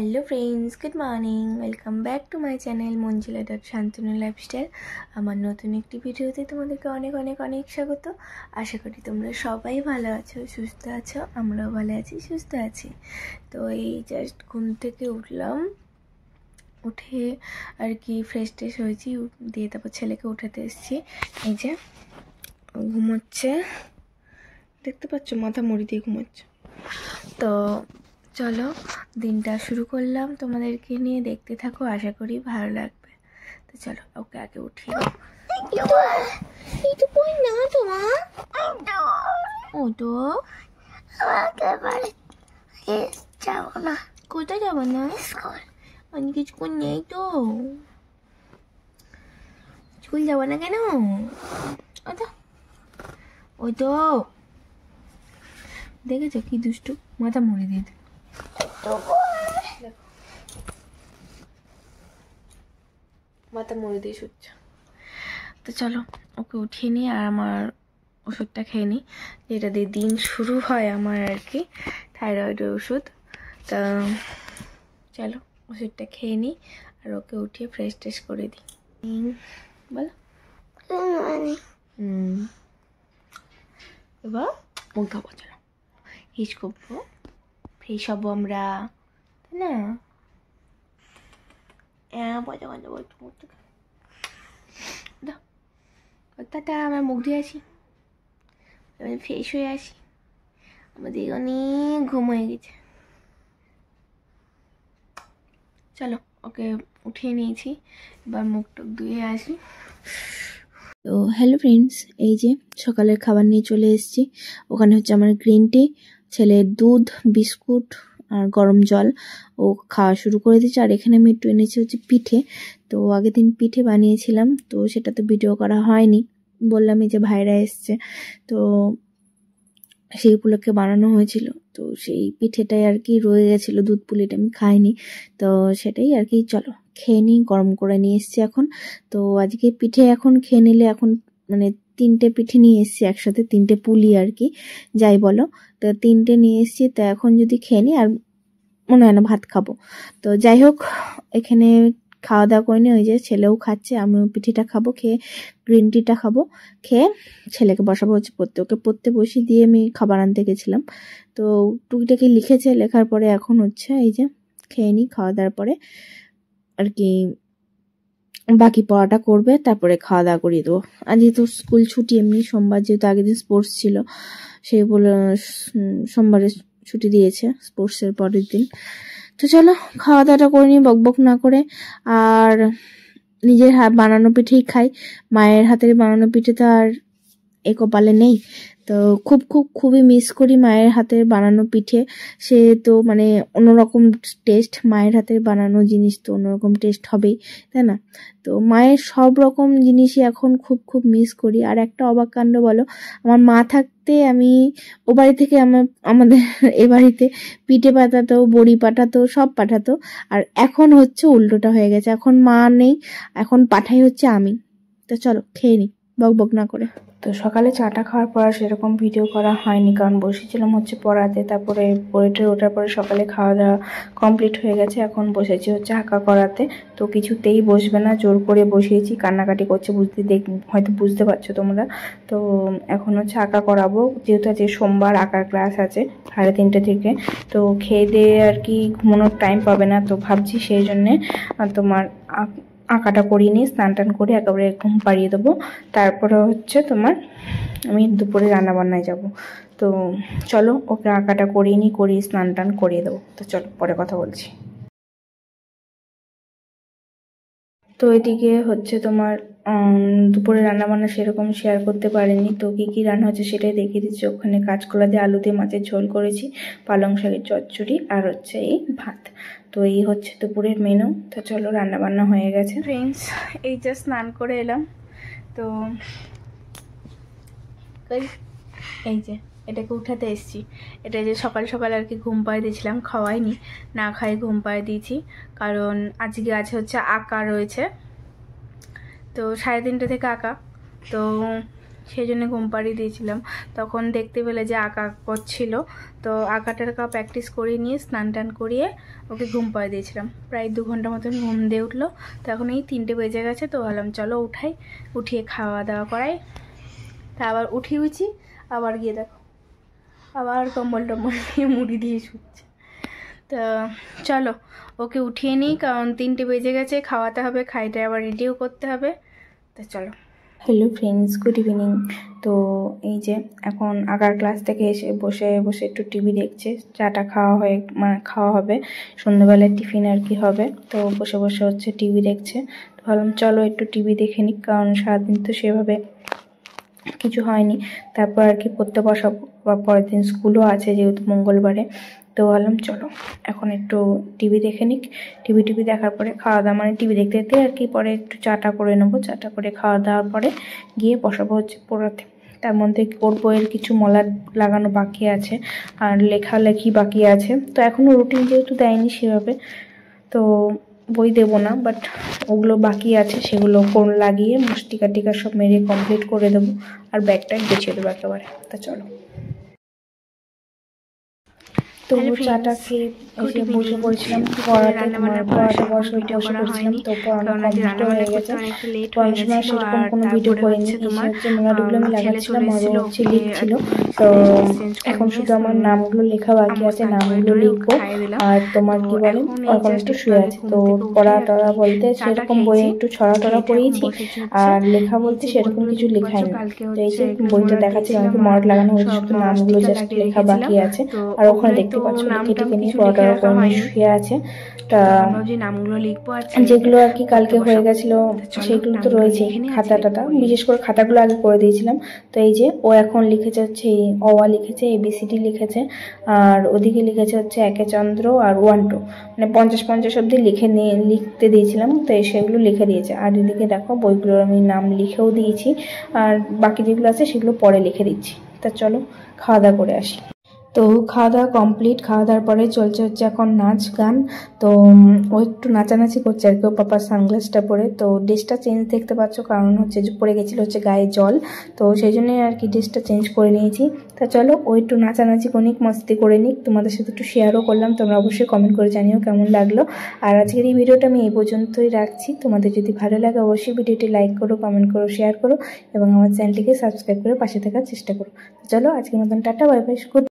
Hello friends, good morning. Welcome back to my channel মঞ্জিলা.শান্তনু lifestyle. আমার নতুন একটি ভিডিওতে তোমাদেরকে অনেক অনেক অনেক স্বাগত। আশা করি তোমরা সবাই ভালো আছো, সুস্থ আছো। আমরাও ভালো আছি, সুস্থ আছি। তো এই জাস্ট ঘুম থেকে উঠলাম, উঠে আর কি ফ্রেশ ট্রেশ হয়েছি, দিয়ে তারপর ছেলেকে উঠাতে এসেছি। এই যে ঘুমোচ্ছে, দেখতে পাচ্ছ, মাথা মুড়ি দিয়ে ঘুমোচ্ছে। তো চলো দিনটা শুরু করলাম তোমাদেরকে নিয়ে, দেখতে থাকো, আশা করি ভালো লাগবে। তো চলো ওকে আগে উঠিয়ে যাবো না। কোথায় যাবো না? অনেক স্কুল নেই তো। স্কুল যাবো না কেন? ওই তো দেখেছো কি দুষ্টু, মাথা মুড়ি দিয়ে মাথা মুড়ি দিয়ে শুচ্ছে। তো চলো ওকে উঠিয়ে নিই আর আমার ওষুধটা খেয়ে নিই, যেটা দিয়ে দিন শুরু হয় আমার আর কি, থাইরয়েডের ওষুধ। তা চলো ওষুধটা খেয়ে নিই আর ওকে উঠিয়ে ফ্রেশ ট্রেশ করে দিই। বলো এবার মুখ ধোবো, চলো হিচ করবো, ফ্রেশ হবো আমরা, তাই না? টাটা, আমরা মুখ ধুয়ে আসি, ফ্রেশ হয়ে আসি, আমাদের অনেক ঘুম হয়ে গেছে। চলো ওকে উঠিয়ে নিয়েছি, এবার মুখ টুক ধুয়ে আসি। তো হ্যালো ফ্রেন্ডস, এই যে সকালের খাবার নিয়ে চলে এসেছি। ওখানে হচ্ছে আমার গ্রিন টি, ছেলের দুধ, বিস্কুট আর গরম জল ও খাওয়া শুরু করে দিয়েছে। আর এখানে আমি একটু এনেছি হচ্ছে পিঠে। তো আগের দিন পিঠে বানিয়েছিলাম, তো সেটা তো ভিডিও করা হয়নি, বললাম এই যে ভাইরা এসছে, তো সেই উপলক্ষে বানানো হয়েছিল। তো সেই পিঠেটাই আর কি রয়ে গেছিলো, দুধ পুলিটা আমি খাইনি, তো সেটাই আর কি চলো খেয়ে নিই। গরম করে নিয়ে এসছি এখন। তো আজকে পিঠে এখন খেয়ে নিলে, এখন মানে 3টে পিঠে নিয়ে এসছি একসাথে, 3টে পুলি আর কি যাই বলো, তো 3টে নিয়ে এসছি। তো এখন যদি খেয়ে নিই আর মনে হয় না ভাত খাবো। তো যাই হোক, এখানে খাওয়া দাওয়া করে নিই, ওই যে ছেলেও খাচ্ছে, আমিও পিঠেটা খাবো, খেয়ে গ্রিন টিটা খাবো, খেয়ে ছেলেকে বসাবো হচ্ছে পড়তে। ওকে পড়তে বসিয়ে দিয়ে আমি খাবার আনতে গেছিলাম। তো টুকিটাকি লিখেছে, লেখার পরে এখন হচ্ছে এই যে খেয়ে নিই, খাওয়া দাওয়ার পরে আর কি বাকি পড়াটা করবে, তারপরে খাওয়া দাওয়া করিয়ে দেবো। আর যেহেতু স্কুল ছুটি, এমনি সোমবার যেহেতু আগের দিন স্পোর্টস ছিল, সেই বলে সোমবারে ছুটি দিয়েছে স্পোর্টসের পরের দিন। তো চলো খাওয়া দাওয়াটা করে নিই বকবক না করে। আর নিজের বানানো পিঠেই খাই, মায়ের হাতের বানানো পিঠে তো আর এ কপালে নেই। তো খুবই মিস করি মায়ের হাতের বানানো পিঠে। সে তো মানে অন্যরকম টেস্ট, মায়ের হাতের বানানো জিনিস তো অন্যরকম টেস্ট হবেই, তাই না? তো মায়ের সব রকম জিনিসই এখন খুব মিস করি। আর একটা অবাক কাণ্ড বলো, আমার মা থাকতে আমি ও বাড়ি থেকে আমাদের এ বাড়িতে পিঠে পাঠাতো, বড়ি পাঠাতো, সব পাঠাতো। আর এখন হচ্ছে উল্টোটা হয়ে গেছে, এখন মা নেই, এখন পাঠাই হচ্ছে আমি। তো চলো খেয়ে নিই বকবক না করে। তো সকালে চাটা খাওয়ার পর সেরকম ভিডিও করা হয়নি, কারণ বসেছিলাম হচ্ছে পড়াতে, তারপরে পড়েটে ওঠার পরে সকালে খাওয়া দাওয়া কমপ্লিট হয়ে গেছে। এখন বসেছি হচ্ছে আঁকা করাতে। তো কিছুতেই বসবে না, জোর করে বসিয়েছি, কান্নাকাটি করছে, হয়তো বুঝতে পারছো তোমরা। তো এখন হচ্ছে আঁকা করাবো, যেহেতু আজকে সোমবার আঁকার ক্লাস আছে 3:30 থেকে। তো খেয়ে দিয়ে আর কি ঘুমানোর টাইম পাবে না, তো ভাবছি সেই জন্যে তোমার আঁকাটা করিয়ে নিই, স্নান টান করে একেবারে ঘুম পাড়িয়ে দেবো। তারপরে হচ্ছে তোমার আমি দুপুরে রান্নাবান্নায় যাব। তো চলো ওকে আঁকাটা করিয়ে নিই, করিয়ে স্নান টান করিয়ে দেবো। তো চলো পরে কথা বলছি। তো এদিকে হচ্ছে তোমার দুপুরে রান্নাবান্না সেরকম শেয়ার করতে পারিনি, তো কী রান্না হচ্ছে সেটাই দেখিয়ে দিচ্ছি। ওখানে কাঁচকলা দিয়ে আলু দিয়ে মাছের ঝোল করেছি, পালং শাকের চচ্চড়ি, আর হচ্ছে এই ভাত। তো এই হচ্ছে দুপুরের মেনু। তো চলো রান্নাবান্না হয়ে গেছে ফ্রেন্ডস, এই যে স্নান করে এলাম। তো এই যে এটাকে উঠাতে এসেছি, এটা যে সকাল সকাল আর কি ঘুম পাড়িয়ে দিয়েছিলাম, খাওয়াইনি, না খাই ঘুম পাড়িয়ে দিয়েছি, কারণ আজকে আছে হচ্ছে আঁকা রয়েছে। তো 3:30 থেকে আঁকা, তো সেই জন্য ঘুম পাড়িয়ে দিয়েছিলাম। তখন দেখতে পেলে যে আঁকা করছিল, তো আঁকাটার প্র্যাকটিস করিয়ে নিয়ে স্নান টান করিয়ে ওকে ঘুম পাড়িয়ে দিয়েছিলাম। প্রায় 2 ঘন্টা মতন ঘুম দিয়ে উঠলো। তো এখন এই 3টে বেজে গেছে, তো ভাবলাম চলো উঠাই, উঠিয়ে খাওয়া দাওয়া করাই। তা আবার উঠি আবার গিয়ে দেখো আবার কম্বল টম্বল দিয়ে মুড়ি দিয়ে শুচ্ছে। তো চলো ওকে উঠিয়ে নিই, কারণ 3টে বেজে গেছে, খাওয়াতে হবে, খাইতে আবার রেডিও করতে হবে। তো চলো। Hello friends, good evening. তো এই যে এখন আঁকার ক্লাস থেকে এসে বসে বসে একটু টিভি দেখছে। চাটা খাওয়া হবে, সন্ধ্যাবেলায় টিফিন আর কি হবে। তো বসে বসে হচ্ছে টিভি দেখছে। তো ভাবলাম চলো একটু টিভি দেখে নিই, কারণ সারাদিন তো সেভাবে কিছু হয়নি। তারপর আর কি পড়তে বসাবো, বা পরের দিন স্কুলও আছে যেহেতু মঙ্গলবারে। তো ভাবলাম চলো এখন একটু টিভি দেখে নিক। টিভি দেখার পরে খাওয়া দাওয়া, মানে টিভি দেখতে দেখতে আর কি পরে একটু চাটা করে নেবো। চাটা করে খাওয়া দাওয়ার পরে গিয়ে বসাবো হচ্ছে পড়াতে। তার মধ্যে ওর বইয়ের কিছু মলাট লাগানো বাকি আছে আর লেখালেখি বাকি আছে। তো এখনও রুটিন যেহেতু দেয়নি সেভাবে, তো বই দেবো না, বাট ওগুলো বাকি আছে, সেগুলো কোন লাগিয়ে মস্তিকা টিকা সব মেরে কমপ্লিট করে দেবো আর ব্যাগটা গুছিয়ে দেবো একেবারে। তা চলো। তো চাটা খেয়ে এসে বসে পড়েছিলাম পড়াতে, পড়াতে বসে পড়েছিলাম। তো পড়ানো কমপ্লিট হয়ে গেছে। পড়ানোর সময় সেরকম কোনো ভিডিও করিনি। এসে হচ্ছে মলাটগুলো আমি লাগাচ্ছিলাম, আরও হচ্ছে লিখছিল। তো এখন শুধু আমার নামগুলো লেখা বাকি আছে, নামগুলো লিখবো। আর তোমার কি বলে এখন একটু শুয়ে আছে। তো পড়া টড়া বলতে সেরকম বইয়ে একটু ছড়া টড়া পড়িয়েছি, আর লেখা বলতে সেরকম কিছু লেখাই না। তো এই যে বইটা দেখাচ্ছি, আমাকে মলাট লাগানো হয়েছে, শুধু নামগুলো জাস্ট লেখা বাকি আছে। আর ওখানে দেখতে পাচ্ছ লিখে টিকে নিয়ে পড়াটা করে শুয়ে আছে। তা যেগুলো আর কি কালকে হয়ে গেছিল সেগুলো তো রয়েছে, খাতা টাতা, বিশেষ করে খাতাগুলো আগে করে দিয়েছিলাম। তো এই যে ও এখন লিখেছে হচ্ছে অ আ লিখেছে, ABCD লিখেছে, আর ওদিকে লিখেছে হচ্ছে একে চন্দ্র আর 1 2, মানে 50 অব্দি লিখতে দিয়েছিলাম। তো সেগুলো লিখে দিয়েছে। আর এদিকে দেখো বইগুলোর আমি নাম লিখেও দিয়েছি, আর বাকি যেগুলো আছে সেগুলো পরে লিখে দিচ্ছি। তা চলো খাওয়া দাওয়া করে আসি। তো খাওয়া দাওয়া কমপ্লিট। খাওয়া দাওয়ার পরে চলছে হচ্ছে এখন নাচ গান। তো ও একটু নাচানাচি করছে আর কি, ও পাপার সানগ্লাসটা পরে। তো ড্রেসটা চেঞ্জ দেখতে পাচ্ছ, কারণ হচ্ছে যে পড়ে গেছিলো হচ্ছে গায়ে জল, তো সেই জন্যই আর কি ড্রেসটা চেঞ্জ করে নিয়েছি। তা চলো ও একটু নাচানাচি করুক, মস্তি করে নিক, তোমাদের সাথে একটু শেয়ারও করলাম। তোমরা অবশ্যই কমেন্ট করে জানিও কেমন লাগলো। আর আজকের এই ভিডিওটা আমি এই পর্যন্তই রাখছি। তোমাদের যদি ভালো লাগে অবশ্যই ভিডিওটি লাইক করো, কমেন্ট করো, শেয়ার করো এবং আমার চ্যানেলটিকে সাবস্ক্রাইব করে পাশে থাকার চেষ্টা করো। চলো আজকের মতন টাটা, বাই বাই, গুড।